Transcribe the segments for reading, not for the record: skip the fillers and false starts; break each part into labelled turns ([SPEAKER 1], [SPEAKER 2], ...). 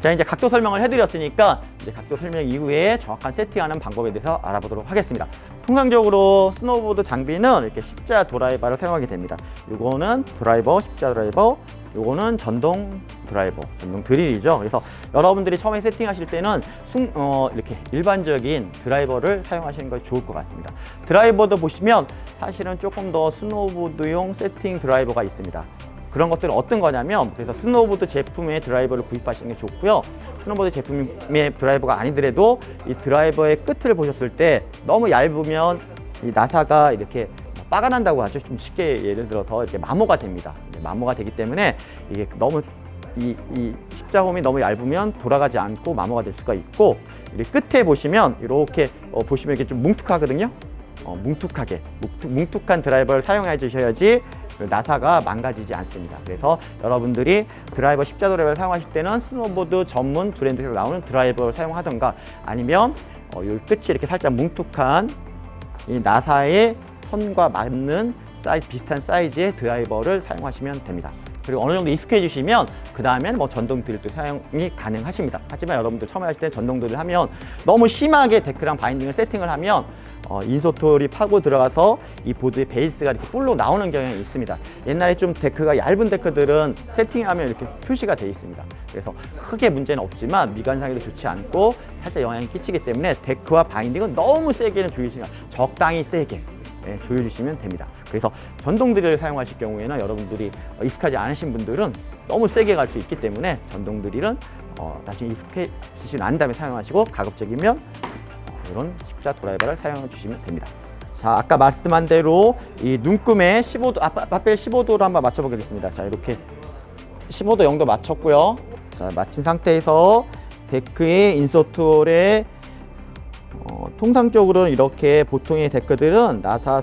[SPEAKER 1] 자, 이제 각도 설명을 해드렸으니까 이제 각도 설명 이후에 정확한 세팅하는 방법에 대해서 알아보도록 하겠습니다. 통상적으로 스노우보드 장비는 이렇게 십자 드라이버를 사용하게 됩니다. 이거는 드라이버, 십자 드라이버, 요거는 전동 드라이버, 전동 드릴이죠. 그래서 여러분들이 처음에 세팅하실 때는 이렇게 일반적인 드라이버를 사용하시는 것이 좋을 것 같습니다. 드라이버도 보시면 사실은 조금 더 스노우보드용 세팅 드라이버가 있습니다. 그런 것들은 어떤 거냐면, 그래서 스노우보드 제품의 드라이버를 구입하시는 게 좋고요. 스노우보드 제품의 드라이버가 아니더라도 이 드라이버의 끝을 보셨을 때 너무 얇으면 이 나사가 이렇게 빠가 난다고 하죠. 좀 쉽게 예를 들어서 이렇게 마모가 됩니다. 마모가 되기 때문에 이게 너무 이 십자홈이 너무 얇으면 돌아가지 않고 마모가 될 수가 있고, 이 끝에 보시면 이렇게 보시면 이게 좀 뭉툭하거든요. 뭉툭한 드라이버를 사용해 주셔야지 나사가 망가지지 않습니다. 그래서 여러분들이 드라이버 십자 드라이버를 사용하실 때는 스노보드 전문 브랜드에서 나오는 드라이버를 사용하던가, 아니면 이 끝이 이렇게 살짝 뭉툭한 이 나사의 선과 맞는 비슷한 사이즈의 드라이버를 사용하시면 됩니다. 그리고 어느 정도 익숙해지시면 그 다음에는 뭐 전동 드릴도 사용이 가능하십니다. 하지만 여러분들 처음에 하실 때 전동 드릴 하면 너무 심하게 데크랑 바인딩을 세팅을 하면 인소톨이 파고 들어가서 이 보드의 베이스가 이렇게 볼록 나오는 경향이 있습니다. 옛날에 좀 데크가 얇은 데크들은 세팅하면 이렇게 표시가 되어 있습니다. 그래서 크게 문제는 없지만 미관상에도 좋지 않고 살짝 영향이 끼치기 때문에 데크와 바인딩은 너무 세게는 조여주시면, 적당히 세게 조여주시면 됩니다. 그래서 전동 드릴을 사용하실 경우에는 여러분들이 익숙하지 않으신 분들은 너무 세게 갈 수 있기 때문에 전동 드릴은 나중에 익숙해지시고 난 다음에 사용하시고, 가급적이면 이런 십자 드라이버를 사용해 주시면 됩니다. 자, 아까 말씀한 대로 이 눈금에 15도, 앞에 15도로 한번 맞춰 보겠습니다. 자, 이렇게 15도 정도 맞췄고요. 자, 맞춘 상태에서 데크의 인서톨에 통상적으로는 이렇게 보통의 데크들은 나사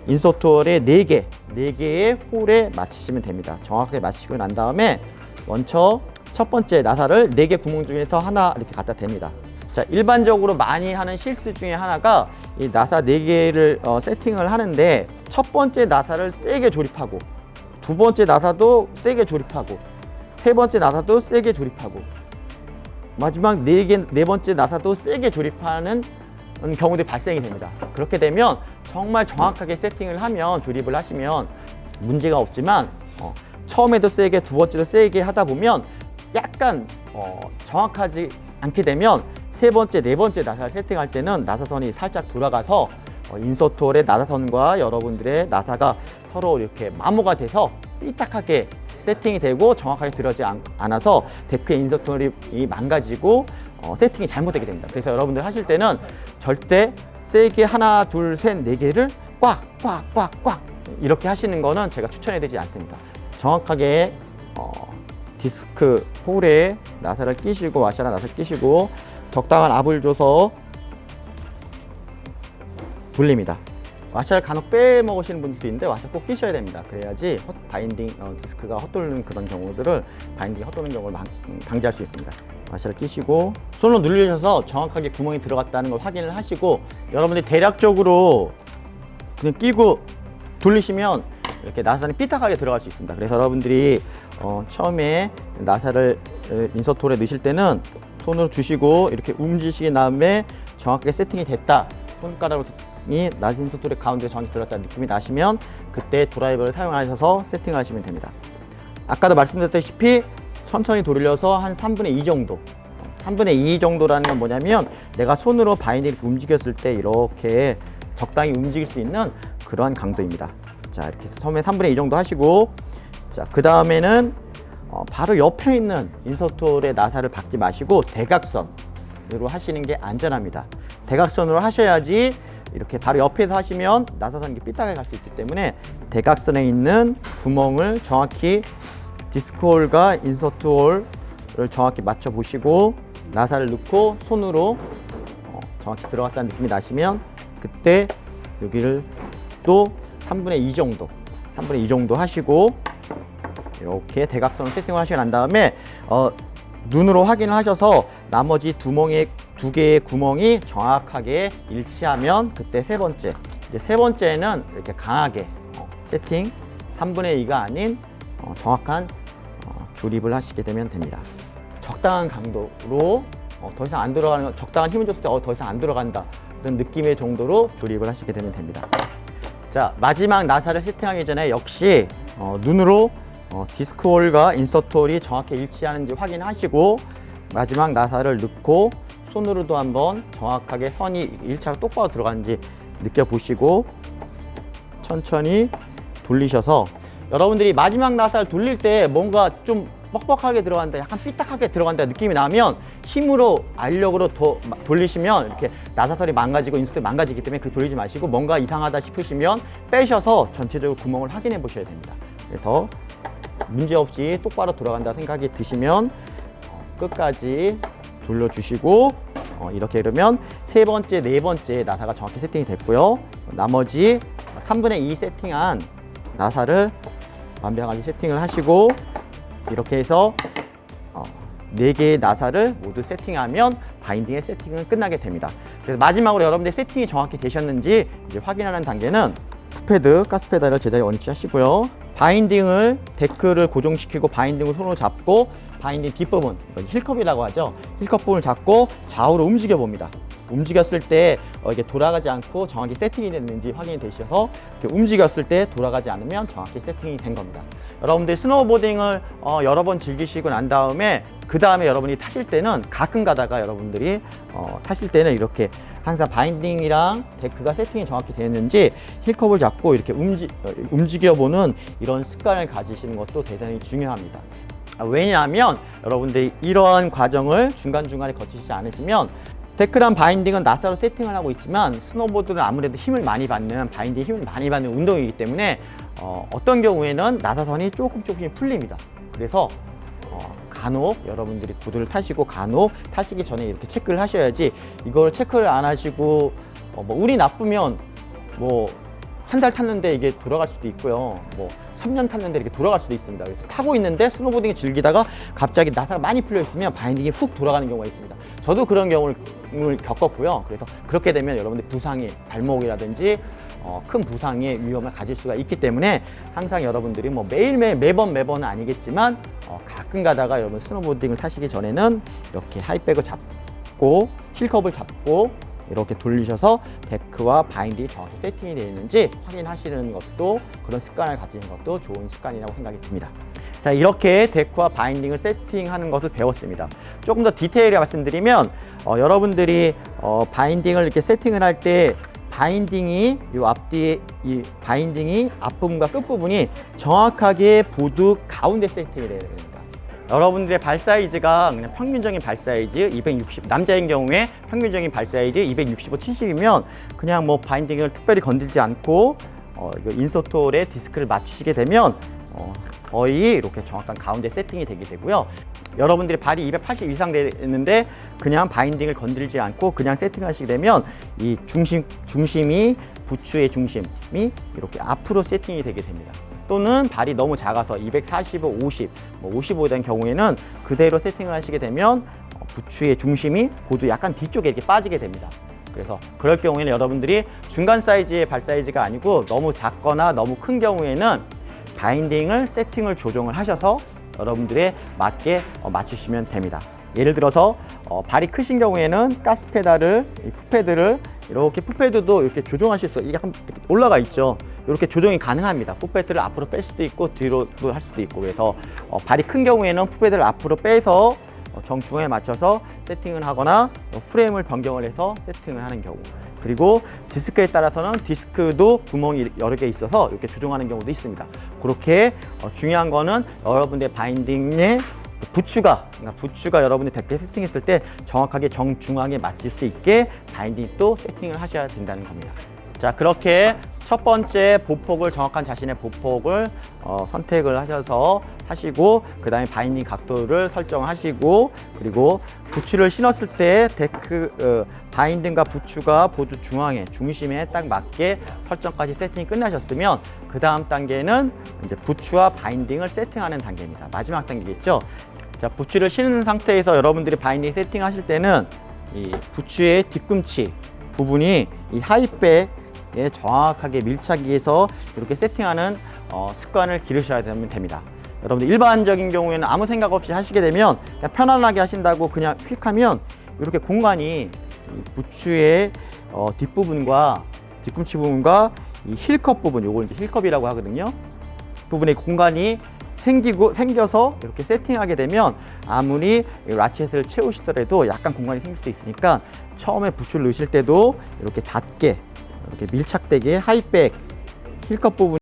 [SPEAKER 1] 인서톨에 4개의 홀에 맞추시면 됩니다. 정확하게 맞추시고 난 다음에 먼저 첫 번째 나사를 4개 구멍 중에서 하나 이렇게 갖다 댑니다. 자, 일반적으로 많이 하는 실수 중에 하나가 이 나사 4개를 세팅을 하는데, 첫 번째 나사를 세게 조립하고, 두 번째 나사도 세게 조립하고, 세 번째 나사도 세게 조립하고, 마지막 네 번째 나사도 세게 조립하는 경우들이 발생이 됩니다. 그렇게 되면 정말 정확하게 세팅을 하면, 조립을 하시면 문제가 없지만 처음에도 세게, 두 번째도 세게 하다 보면 약간 정확하지 않게 되면 세 번째, 네 번째 나사를 세팅할 때는 나사선이 살짝 돌아가서 인서톨의 나사선과 여러분들의 나사가 서로 이렇게 마모가 돼서 삐딱하게 세팅이 되고 정확하게 들어가지 않아서 데크의 인서톨이 망가지고 세팅이 잘못되게 됩니다. 그래서 여러분들 하실 때는 절대 세게 하나, 둘, 셋, 4개를 꽉 이렇게 하시는 거는 제가 추천해 드리지 않습니다. 정확하게 디스크 홀에 나사를 끼시고, 와셔랑 나사를 끼시고 적당한 압을 줘서 돌립니다. 와셔를 간혹 빼먹으시는 분들도 있는데 와셔 꼭 끼셔야 됩니다. 그래야지 바인딩 디스크가 헛돌리는 그런 경우들을, 바인딩이 헛도는 경우를 방지할 수 있습니다. 와셔를 끼시고 손으로 누르셔서 정확하게 구멍이 들어갔다는 걸 확인을 하시고, 여러분들이 대략적으로 그냥 끼고 돌리시면 이렇게 나사선이 삐딱하게 들어갈 수 있습니다. 그래서 여러분들이 처음에 나사를 인서톨에 넣으실 때는 손으로 주시고 이렇게 움직이신 다음에 정확하게 세팅이 됐다, 손가락으로 나사 인서톨의 가운데 정확히 들어갔다는 느낌이 나시면 그때 드라이버를 사용하셔서 세팅을 하시면 됩니다. 아까도 말씀드렸다시피 천천히 돌려서 한 3분의 2 정도, 3분의 2 정도라는 건 뭐냐면 내가 손으로 바인딩을 움직였을 때 이렇게 적당히 움직일 수 있는 그러한 강도입니다. 자, 이렇게 해서 처음에 3분의 2 정도 하시고, 자, 그 다음에는 바로 옆에 있는 인서톨의 나사를 박지 마시고 대각선으로 하시는 게 안전합니다. 대각선으로 하셔야지, 이렇게 바로 옆에서 하시면 나사선이 삐딱하게 갈 수 있기 때문에 대각선에 있는 구멍을 정확히 디스크홀과 인서트홀을 정확히 맞춰 보시고 나사를 넣고 손으로 정확히 들어갔다는 느낌이 나시면 그때 여기를 또 3분의 2 정도 하시고 이렇게 대각선을 세팅을 하시고 난 다음에 눈으로 확인을 하셔서 나머지 두 개의 구멍이 정확하게 일치하면 그때 세 번째는 이렇게 강하게 세팅 3분의 2가 아닌 정확한 조립을 하시게 되면 됩니다. 적당한 강도로 더 이상 안 들어가는, 적당한 힘을 줬을 때 더 이상 안 들어간다, 그런 느낌의 정도로 조립을 하시게 되면 됩니다. 자, 마지막 나사를 세팅하기 전에 역시 눈으로 디스크 홀과 인서트 홀이 정확히 일치하는지 확인하시고, 마지막 나사를 넣고 손으로도 한번 정확하게 선이 1차로 똑바로 들어가는지 느껴보시고 천천히 돌리셔서, 여러분들이 마지막 나사를 돌릴 때 뭔가 좀 뻑뻑하게 들어간다, 약간 삐딱하게 들어간다 느낌이 나면 힘으로 알력으로 더 돌리시면 이렇게 나사선이 망가지고 인서트가 망가지기 때문에 그 돌리지 마시고, 뭔가 이상하다 싶으시면 빼셔서 전체적으로 구멍을 확인해 보셔야 됩니다. 그래서 문제없이 똑바로 돌아간다 생각이 드시면 끝까지 돌려주시고, 이렇게 이러면 세 번째, 네 번째 나사가 정확히 세팅이 됐고요. 나머지 3분의 2 세팅한 나사를 완벽하게 세팅을 하시고, 이렇게 해서 4개의 나사를 모두 세팅하면 바인딩의 세팅은 끝나게 됩니다. 그래서 마지막으로 여러분들 세팅이 정확히 되셨는지 이제 확인하는 단계는 풋패드, 가스페달을 제자리에 원위치 하시고요. 바인딩을, 데크를 고정시키고 바인딩을 손으로 잡고, 바인딩 뒷부분, 힐컵이라고 하죠. 힐컵 부분을 잡고 좌우로 움직여 봅니다. 움직였을 때 이게 돌아가지 않고 정확히 세팅이 됐는지 확인이 되셔서, 이렇게 움직였을 때 돌아가지 않으면 정확히 세팅이 된 겁니다. 여러분들 스노우보딩을 여러 번 즐기시고 난 다음에, 그 다음에 여러분이 타실 때는, 가끔 가다가 여러분들이 타실 때는 이렇게 항상 바인딩이랑 데크가 세팅이 정확히 되었는지 힐컵을 잡고 이렇게 움직여보는 이런 습관을 가지시는 것도 대단히 중요합니다. 왜냐하면 여러분들이 이러한 과정을 중간중간에 거치지 않으시면, 데크란 바인딩은 나사로 세팅을 하고 있지만 스노보드는 아무래도 힘을 많이 받는, 바인딩 힘을 많이 받는 운동이기 때문에 어떤 경우에는 나사선이 조금씩 풀립니다. 그래서 간혹 여러분들이 보드를 타시고 간혹 타시기 전에 이렇게 체크를 하셔야지, 이걸 체크를 안 하시고 뭐 운이 나쁘면 뭐 한 달 탔는데 이게 돌아갈 수도 있고요. 뭐 3년 탔는데 이렇게 돌아갈 수도 있습니다. 그래서 타고 있는데 스노보딩을 즐기다가 갑자기 나사가 많이 풀려 있으면 바인딩이 훅 돌아가는 경우가 있습니다. 저도 그런 경우를 겪었고요. 그래서 그렇게 되면 여러분들 부상이, 발목이라든지 큰 부상의 위험을 가질 수가 있기 때문에 항상 여러분들이 뭐 매일매일 매번은 아니겠지만 가끔 가다가 여러분 스노보딩을 타시기 전에는 이렇게 하이백을 잡고 힐컵을 잡고 이렇게 돌리셔서 데크와 바인딩이 정확히 세팅이 되어 있는지 확인하시는 것도, 그런 습관을 가지는 것도 좋은 습관이라고 생각이 듭니다. 자, 이렇게 데크와 바인딩을 세팅하는 것을 배웠습니다. 조금 더 디테일하게 말씀드리면, 여러분들이 바인딩을 이렇게 세팅을 할 때 바인딩이 이 앞뒤에 이 바인딩이 앞부분과 끝부분이 정확하게 보드 가운데 세팅이 되어야 됩니다. 여러분들의 발 사이즈가 그냥 평균적인 발 사이즈 260, 남자인 경우에 평균적인 발 사이즈 265, 70이면 그냥 뭐 바인딩을 특별히 건들지 않고 이거 인서트홀에 디스크를 맞추시게 되면 거의 이렇게 정확한 가운데 세팅이 되게 되고요. 여러분들이 발이 280 이상 되는데 그냥 바인딩을 건들지 않고 그냥 세팅하시게 되면 이 중심이 부추의 중심이 이렇게 앞으로 세팅이 되게 됩니다. 또는 발이 너무 작아서 245, 50, 55 된 경우에는 그대로 세팅을 하시게 되면 부추의 중심이 보드 약간 뒤쪽에 이렇게 빠지게 됩니다. 그래서 그럴 경우에는 여러분들이 중간 사이즈의 발 사이즈가 아니고 너무 작거나 너무 큰 경우에는 바인딩을 세팅을 조정을 하셔서 여러분들의 맞게 맞추시면 됩니다. 예를 들어서 발이 크신 경우에는 가스페달을, 풋패드를 이렇게, 풋패드도 이렇게 조정하실 수, 약간 이렇게 올라가 있죠. 이렇게 조정이 가능합니다. 풋패드를 앞으로 뺄 수도 있고 뒤로도 할 수도 있고. 그래서 발이 큰 경우에는 풋패드를 앞으로 빼서 정중앙에 맞춰서 세팅을 하거나 프레임을 변경을 해서 세팅을 하는 경우, 그리고 디스크에 따라서는 디스크도 구멍이 여러 개 있어서 이렇게 조정하는 경우도 있습니다. 그렇게 중요한 거는 여러분의 바인딩의 부추가 여러분이 데크에 세팅했을 때 정확하게 정중앙에 맞출 수 있게 바인딩 또 세팅을 하셔야 된다는 겁니다. 자, 그렇게 첫 번째 보폭을, 정확한 자신의 보폭을 선택을 하시고, 그 다음에 바인딩 각도를 설정하시고, 그리고 부추를 신었을 때 데크 바인딩과 부추가 보드 중심에 딱 맞게 설정까지 세팅이 끝나셨으면, 그 다음 단계는 이제 부추와 바인딩을 세팅하는 단계입니다. 마지막 단계겠죠. 자, 부추를 신은 상태에서 여러분들이 바인딩 세팅하실 때는 이 부추의 뒤꿈치 부분이 이 하이백에 정확하게 밀착해서 이렇게 세팅하는 습관을 기르셔야 됩니다. 여러분들 일반적인 경우에는 아무 생각 없이 하시게 되면 그냥 편안하게 하신다고 그냥 휙 하면 이렇게 공간이 이 부츠의 뒷부분과 뒤꿈치 부분과 이 힐컵 부분, 요걸 이제 힐컵이라고 하거든요. 부분에 공간이 생겨서 이렇게 세팅하게 되면 아무리 라쳇을 채우시더라도 약간 공간이 생길 수 있으니까 처음에 부츠를 넣으실 때도 이렇게 닿게, 이렇게 밀착되게 하이백 힐컵 부분